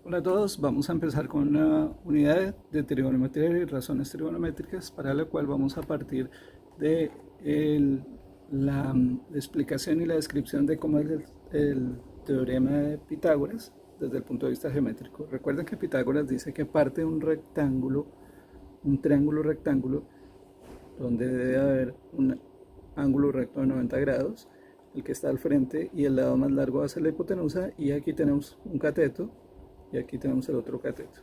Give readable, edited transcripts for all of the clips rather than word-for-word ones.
Hola a todos, vamos a empezar con una unidad de trigonometría y razones trigonométricas para la cual vamos a partir de la explicación y la descripción de cómo es el teorema de Pitágoras desde el punto de vista geométrico. Recuerden que Pitágoras dice que parte de un rectángulo, un triángulo rectángulo, donde debe haber un ángulo recto de 90 grados, el que está al frente y el lado más largo va a ser la hipotenusa, y aquí tenemos un cateto y aquí tenemos el otro cateto.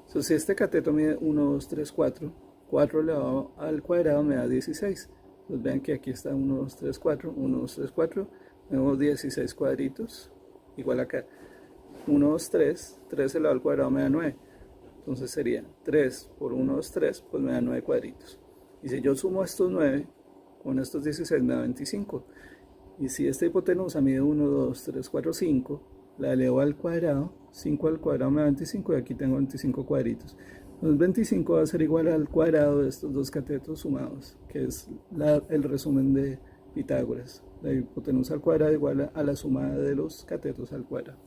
Entonces, si este cateto mide 1, 2, 3, 4, 4 elevado al cuadrado me da 16. Entonces vean que aquí está 1, 2, 3, 4, 1, 2, 3, 4, tenemos 16 cuadritos, igual acá. 1, 2, 3, 3 elevado al cuadrado me da 9. Entonces sería 3 por 1, 2, 3, pues me da 9 cuadritos. Y si yo sumo estos 9 con estos 16 me da 25. Y si esta hipotenusa mide 1, 2, 3, 4, 5, la elevo al cuadrado, 5 al cuadrado me da 25 y aquí tengo 25 cuadritos. Entonces 25 va a ser igual al cuadrado de estos dos catetos sumados, que es el resumen de Pitágoras. La hipotenusa al cuadrado igual a la suma de los catetos al cuadrado.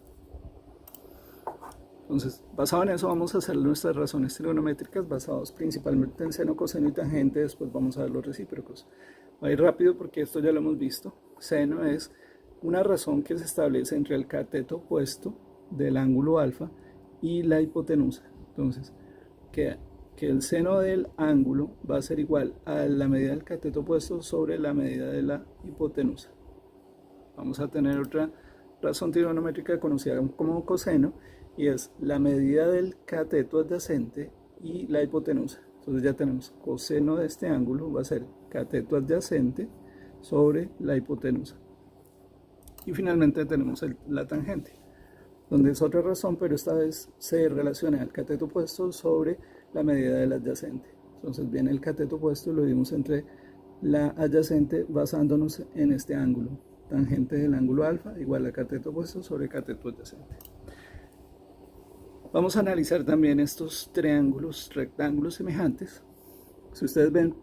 Entonces, basado en eso, vamos a hacer nuestras razones trigonométricas basados principalmente en seno, coseno y tangente. Después vamos a ver los recíprocos. Va a ir rápido porque esto ya lo hemos visto. Seno es una razón que se establece entre el cateto opuesto del ángulo alfa y la hipotenusa. Entonces, que el seno del ángulo va a ser igual a la medida del cateto opuesto sobre la medida de la hipotenusa. Vamos a tener otra razón trigonométrica conocida como coseno, y es la medida del cateto adyacente y la hipotenusa. Entonces ya tenemos coseno de este ángulo va a ser cateto adyacente sobre la hipotenusa. Y finalmente tenemos la tangente, donde es otra razón, pero esta vez se relaciona el cateto opuesto sobre la medida del adyacente. Entonces viene el cateto opuesto y lo dividimos entre la adyacente basándonos en este ángulo. Tangente del ángulo alfa igual a cateto opuesto sobre cateto adyacente. Vamos a analizar también estos triángulos, rectángulos semejantes. Si ustedes ven,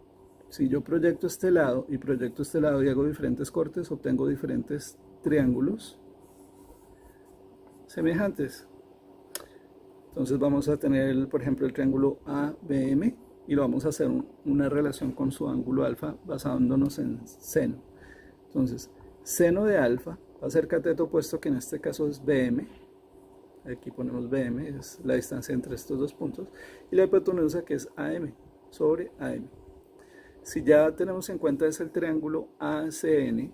si yo proyecto este lado y proyecto este lado y hago diferentes cortes, obtengo diferentes triángulos semejantes. Entonces vamos a tener, por ejemplo, el triángulo ABM y lo vamos a hacer una relación con su ángulo alfa basándonos en seno. Entonces, seno de alfa va a ser cateto opuesto, que en este caso es BM. Aquí ponemos BM, es la distancia entre estos dos puntos, y la hipotenusa, que es AM sobre AM. Si ya tenemos en cuenta es el triángulo ACN,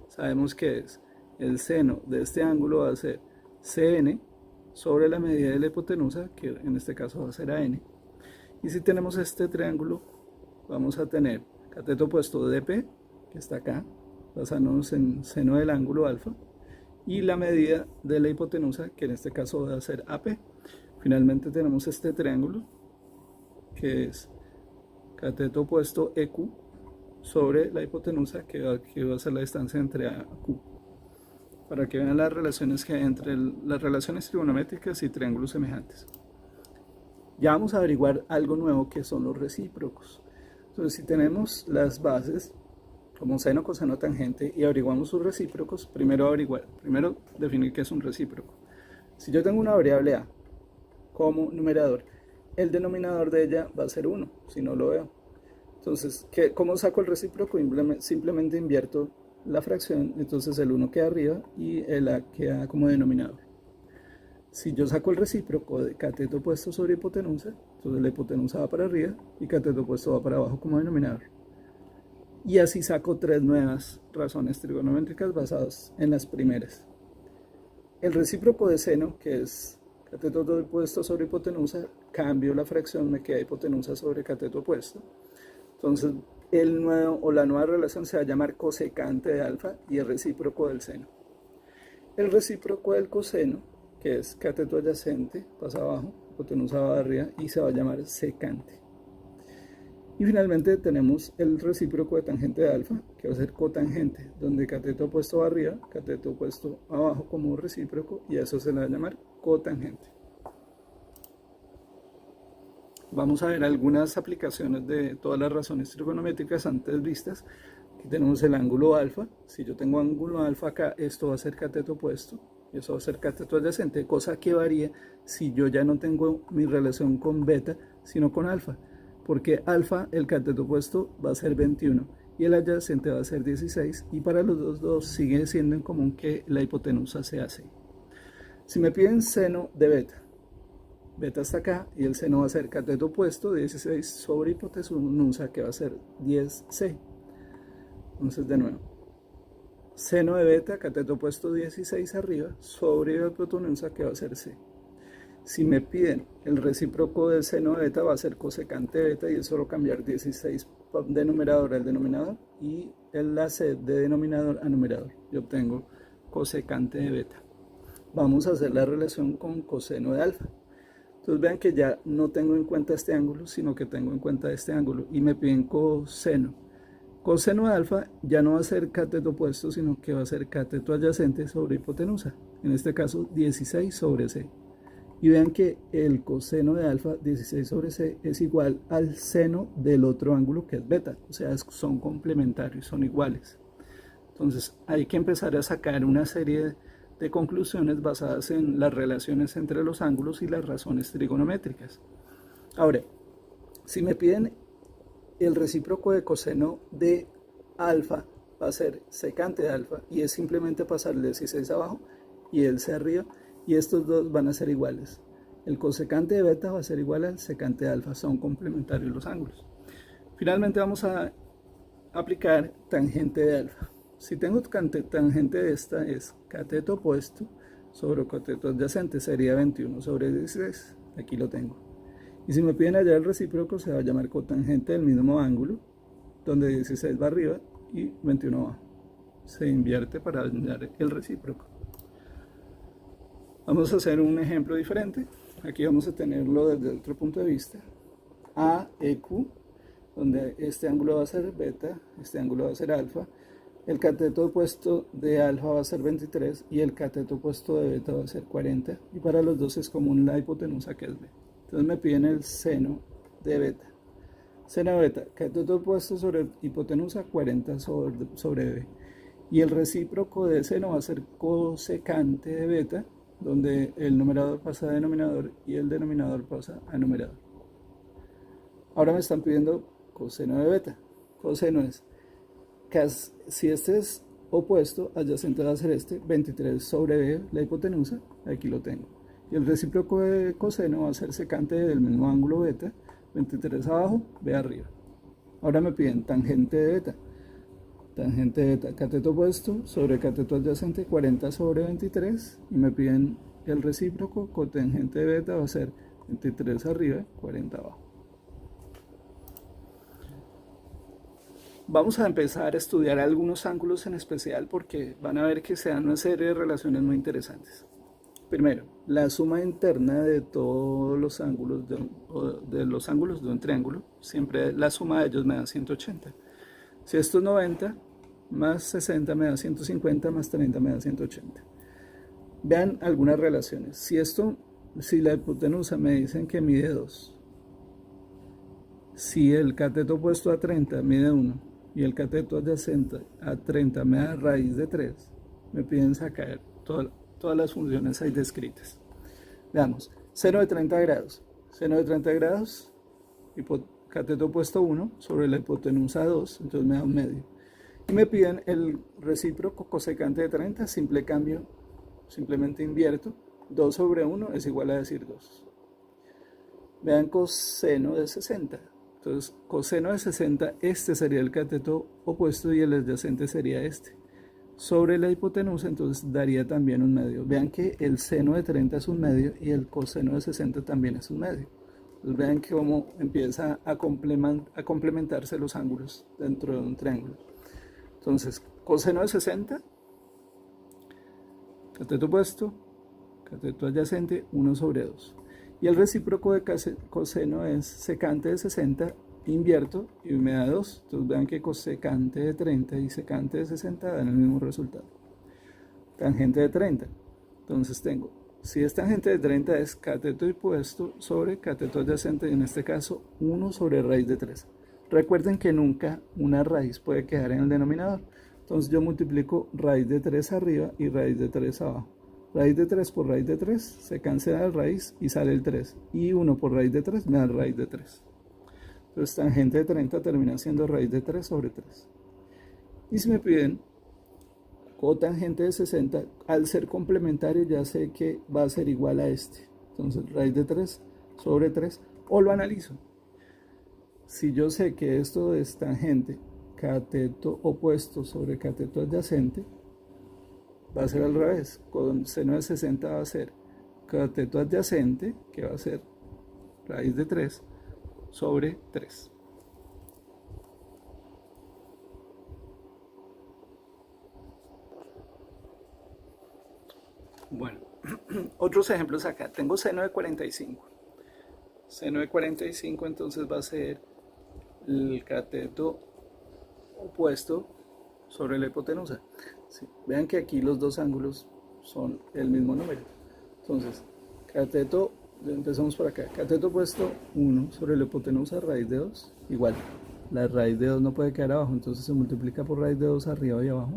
sabemos que es el seno de este ángulo va a ser CN sobre la medida de la hipotenusa, que en este caso va a ser AN. Y si tenemos este triángulo, vamos a tener cateto opuesto DP, que está acá, basándonos en seno del ángulo alfa, y la medida de la hipotenusa, que en este caso va a ser AP. Finalmente tenemos este triángulo, que es cateto opuesto EQ sobre la hipotenusa, que va a ser la distancia entre A y Q, para que vean las relaciones que hay entre las relaciones trigonométricas y triángulos semejantes. Ya vamos a averiguar algo nuevo, que son los recíprocos. Entonces, si tenemos las bases como seno, coseno, tangente, y averiguamos sus recíprocos, primero definir qué es un recíproco. Si yo tengo una variable a como numerador, el denominador de ella va a ser 1, si no lo veo. Entonces, ¿cómo saco el recíproco? Simplemente invierto la fracción, entonces el 1 queda arriba y el a queda como denominador. Si yo saco el recíproco de cateto opuesto sobre hipotenusa, entonces la hipotenusa va para arriba y cateto opuesto va para abajo como denominador. Y así saco tres nuevas razones trigonométricas basadas en las primeras. El recíproco de seno, que es cateto opuesto sobre hipotenusa, cambio la fracción, me queda hipotenusa sobre cateto opuesto. Entonces, la nueva relación se va a llamar cosecante de alfa y el recíproco del seno. El recíproco del coseno, que es cateto adyacente, pasa abajo, hipotenusa va arriba y se va a llamar secante. Y finalmente tenemos el recíproco de tangente de alfa, que va a ser cotangente, donde cateto opuesto va arriba, cateto opuesto abajo como recíproco, y a eso se le va a llamar cotangente. Vamos a ver algunas aplicaciones de todas las razones trigonométricas antes vistas. Aquí tenemos el ángulo alfa. Si yo tengo ángulo alfa acá, esto va a ser cateto opuesto, y eso va a ser cateto adyacente, cosa que varía si yo ya no tengo mi relación con beta, sino con alfa, porque alfa, el cateto opuesto va a ser 21 y el adyacente va a ser 16, y para los dos sigue siendo en común que la hipotenusa sea 6. Si me piden seno de beta, beta está acá y el seno va a ser cateto opuesto 16 sobre hipotenusa, que va a ser 10c. Entonces, de nuevo, seno de beta, cateto opuesto 16 arriba, sobre hipotenusa, que va a ser c. Si me piden el recíproco del seno de beta, va a ser cosecante de beta, y es solo cambiar 16 de numerador al denominador y la c de denominador a numerador, y obtengo cosecante de beta. Vamos a hacer la relación con coseno de alfa. Entonces vean que ya no tengo en cuenta este ángulo, sino que tengo en cuenta este ángulo, y me piden coseno. Coseno de alfa ya no va a ser cateto opuesto, sino que va a ser cateto adyacente sobre hipotenusa, en este caso 16 sobre c. Y vean que el coseno de alfa, 16 sobre c, es igual al seno del otro ángulo, que es beta, o sea, son complementarios, son iguales. Entonces hay que empezar a sacar una serie de conclusiones basadas en las relaciones entre los ángulos y las razones trigonométricas. Ahora, si me piden el recíproco de coseno de alfa, va a ser secante de alfa, y es simplemente pasar el 16 abajo y el c arriba, y estos dos van a ser iguales. El cosecante de beta va a ser igual al secante de alfa, son complementarios los ángulos. Finalmente vamos a aplicar tangente de alfa. Si tengo tangente de esta, es cateto opuesto sobre cateto adyacente, sería 21 sobre 16, aquí lo tengo. Y si me piden hallar el recíproco, se va a llamar cotangente del mismo ángulo, donde 16 va arriba y 21 abajo. Se invierte para hallar el recíproco. Vamos a hacer un ejemplo diferente. Aquí vamos a tenerlo desde otro punto de vista. AEQ, donde este ángulo va a ser beta, este ángulo va a ser alfa. El cateto opuesto de alfa va a ser 23 y el cateto opuesto de beta va a ser 40. Y para los dos es común la hipotenusa, que es b. Entonces me piden el seno de beta. Seno de beta, cateto opuesto sobre hipotenusa, 40 sobre b. Y el recíproco de seno va a ser cosecante de beta, donde el numerador pasa a denominador y el denominador pasa a numerador. Ahora me están pidiendo coseno de beta. Coseno es, si este es opuesto, adyacente va a ser este, 23 sobre b, la hipotenusa, aquí lo tengo. Y el recíproco de coseno va a ser secante del mismo ángulo beta, 23 abajo, b arriba. Ahora me piden tangente de beta. Tangente de beta, cateto opuesto sobre cateto adyacente, 40 sobre 23, y me piden el recíproco, cotangente de beta va a ser 23 arriba, 40 abajo. Vamos a empezar a estudiar algunos ángulos en especial, porque van a ver que se dan una serie de relaciones muy interesantes. Primero, la suma interna de todos los ángulos de los ángulos de un triángulo, siempre la suma de ellos me da 180. Si esto es 90, más 60 me da 150, más 30 me da 180. Vean algunas relaciones. Si la hipotenusa me dicen que mide 2, si el cateto opuesto a 30 mide 1 y el cateto adyacente a 30 me da raíz de 3, me piden sacar todas las funciones ahí descritas. Veamos, seno de 30 grados. Seno de 30 grados, cateto opuesto 1 sobre la hipotenusa 2, entonces me da un medio. Y me piden el recíproco cosecante de 30, simplemente invierto. 2 sobre 1 es igual a decir 2. Vean coseno de 60. Entonces, coseno de 60, este sería el cateto opuesto y el adyacente sería este. Sobre la hipotenusa, entonces daría también un medio. Vean que el seno de 30 es un medio y el coseno de 60 también es un medio. Entonces vean cómo empieza a complementarse los ángulos dentro de un triángulo. Entonces, coseno de 60, cateto opuesto, cateto adyacente, 1 sobre 2. Y el recíproco de coseno es secante de 60, invierto y me da 2. Entonces vean que cosecante de 30 y secante de 60 dan el mismo resultado. Tangente de 30. Entonces tengo, si es tangente de 30 es cateto opuesto sobre cateto adyacente, y en este caso 1 sobre raíz de 3. Recuerden que nunca una raíz puede quedar en el denominador. Entonces yo multiplico raíz de 3 arriba y raíz de 3 abajo. Raíz de 3 por raíz de 3, se cancela la raíz y sale el 3. Y 1 por raíz de 3 me da raíz de 3. Entonces tangente de 30 termina siendo raíz de 3 sobre 3. Y si me piden cotangente de 60, al ser complementario ya sé que va a ser igual a este. Entonces raíz de 3 sobre 3, o lo analizo. Si yo sé que esto es tangente cateto opuesto sobre cateto adyacente, va a ser al revés. Con seno de 60 va a ser cateto adyacente, que va a ser raíz de 3 sobre 3. Bueno, otros ejemplos acá. Tengo seno de 45. Seno de 45 entonces va a ser el cateto opuesto sobre la hipotenusa. Sí, vean que aquí los dos ángulos son el mismo número. Entonces, cateto, empezamos por acá. Cateto opuesto 1 sobre la hipotenusa, raíz de 2, igual. La raíz de 2 no puede quedar abajo, entonces se multiplica por raíz de 2 arriba y abajo.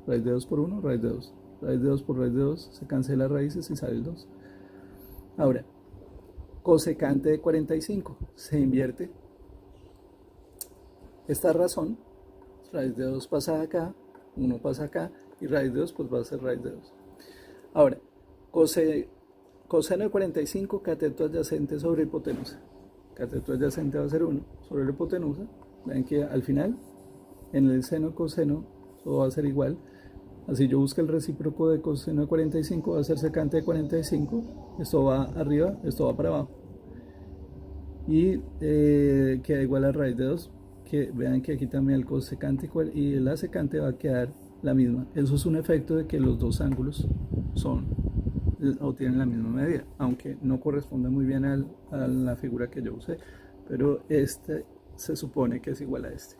Raíz de 2 por 1, raíz de 2. Raíz de 2 por raíz de 2, se cancela raíces y sale el 2. Ahora, cosecante de 45, se invierte. Esta razón, raíz de 2 pasa acá, 1 pasa acá, y raíz de 2 pues va a ser raíz de 2. Ahora, coseno de 45, cateto adyacente sobre hipotenusa. Cateto adyacente va a ser 1 sobre la hipotenusa. Ven que al final, en el seno coseno, todo va a ser igual. Así yo busco el recíproco de coseno de 45, va a ser secante de 45. Esto va arriba, esto va para abajo. Y queda igual a raíz de 2. Que vean que aquí también el cosecante y la secante va a quedar la misma. Eso es un efecto de que los dos ángulos son o tienen la misma medida, aunque no corresponde muy bien a la figura que yo usé, pero este se supone que es igual a este.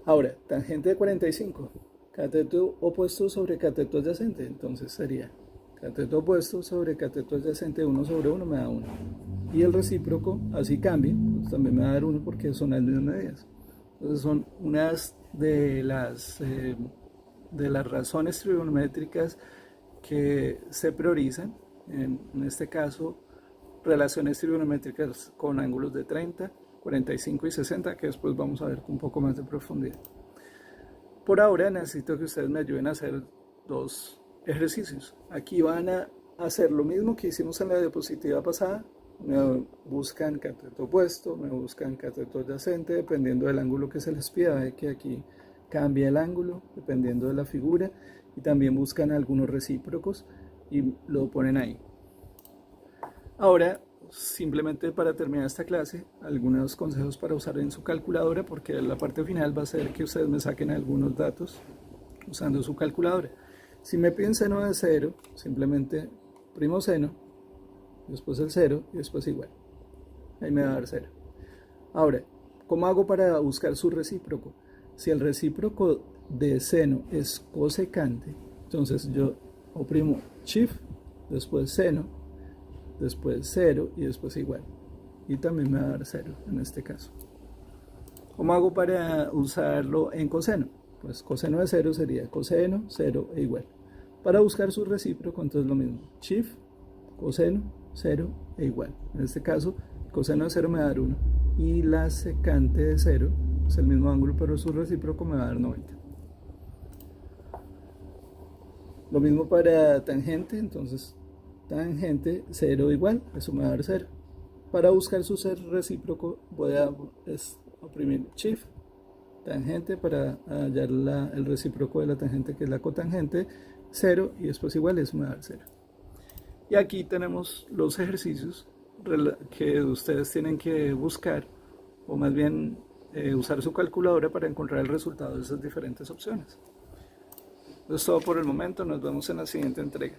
Ahora, tangente de 45, cateto opuesto sobre cateto adyacente, entonces sería cateto opuesto sobre cateto adyacente, 1 sobre 1 me da 1. Y el recíproco, así cambie, pues también me va a dar 1 porque son las mismas medidas. Entonces son unas de las razones trigonométricas que se priorizan, en este caso, relaciones trigonométricas con ángulos de 30, 45 y 60, que después vamos a ver con un poco más de profundidad. Por ahora necesito que ustedes me ayuden a hacer dos ejercicios. Aquí van a hacer lo mismo que hicimos en la diapositiva pasada. Me buscan cateto opuesto, me buscan cateto adyacente, dependiendo del ángulo que se les pida. Ve que aquí cambia el ángulo dependiendo de la figura, y también buscan algunos recíprocos y lo ponen ahí. Ahora, simplemente para terminar esta clase, algunos consejos para usar en su calculadora, porque la parte final va a ser que ustedes me saquen algunos datos usando su calculadora. Si me piden seno de 0, simplemente primo seno, después el 0 y después igual. Ahí me va a dar 0. Ahora, ¿cómo hago para buscar su recíproco? Si el recíproco de seno es cosecante, entonces yo oprimo shift, después seno, después 0 y después igual. Y también me va a dar 0 en este caso. ¿Cómo hago para usarlo en coseno? Pues coseno de 0 sería coseno, 0 e igual. Para buscar su recíproco, entonces lo mismo. Shift, coseno, 0 e igual. En este caso, coseno de 0 me va a dar 1. Y la secante de 0 es el mismo ángulo, pero su recíproco me va a dar 90. Lo mismo para tangente, entonces tangente 0 igual, eso me va a dar 0. Para buscar su recíproco voy a oprimir shift, tangente para hallar el recíproco de la tangente, que es la cotangente, 0 y después igual, eso me va a dar 0. Y aquí tenemos los ejercicios que ustedes tienen que buscar, o más bien usar su calculadora para encontrar el resultado de esas diferentes opciones. Eso es todo por el momento, nos vemos en la siguiente entrega.